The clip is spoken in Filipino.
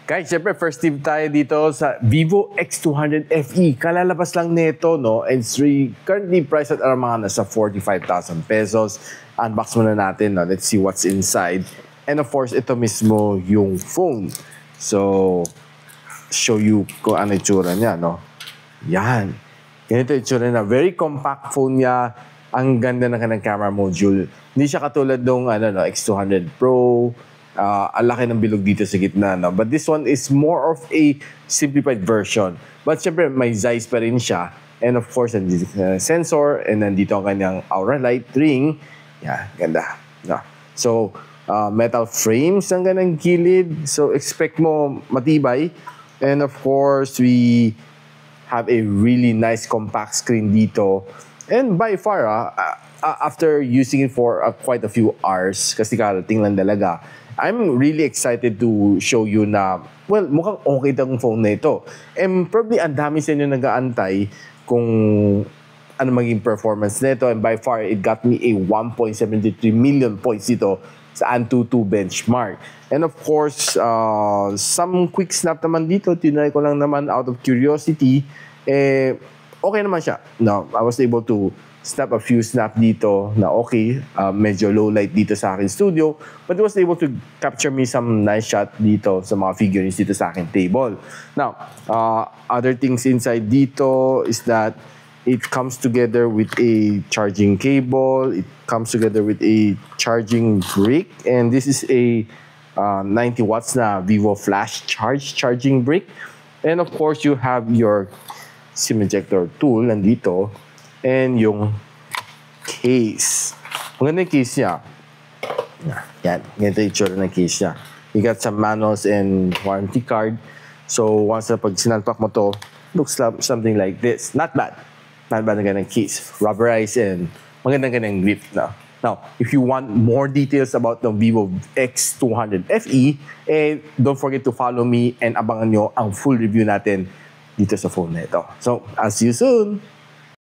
Guys, syempre first tip tayo dito sa Vivo X200 FE. Kalalabas lang nito, no? And it's currently priced at around mga nasa 45,000 pesos. Unbox muna natin, no? Let's see what's inside. And of course, ito mismo yung phone. So, show you kung ano itsura niya, no? Yan. Ganito itsura na. Very compact phone niya. Ang ganda ng kanyang camera module. Hindi siya katulad nung X200 Pro. Ang laki ng bilog dito sa gitna. No? But this one is more of a simplified version. But syempre, may Zeiss pa rin siya. And of course, nandito sensor. And nandito ang kanyang Aura Light ring. Yan, ganda. No? So, metal frames ang ganang gilid. So, expect mo matibay. And of course, we have a really nice compact screen dito. And by far, after using it for quite a few hours, kasi karating lang talaga, I'm really excited to show you na, well, mukhang okay itong phone na ito. And probably ang dami sa inyo nag-aantay kung ano maging performance nito. And by far, it got me a 1.73 million points dito sa Antutu benchmark. And of course, some quick snap naman dito. Tinry ko lang naman out of curiosity. Okay naman siya. No, I was able to snap a few snap dito na okay. Medyo low light dito sa akin studio. But I was able to capture me some nice shot dito sa mga figurines dito sa akin table. Now, other things inside dito is that it comes together with a charging cable. It comes together with a charging brick. And this is a 90 watts na Vivo Flash charging brick. And of course, you have your SIM ejector tool nandito. And yung case. Maganda yung case niya. Yan. Ganito yung itsura ng case niya. You got some manuals and warranty card. So, once na pag sinalpak mo to, looks something like this. Not bad. Not bad na ganang case. Rubberized and magandang ganang grip. Now, if you want more details about the Vivo X200 FE, don't forget to follow me and abangan nyo ang full review natin dito sa phone na ito. So, I'll see you soon!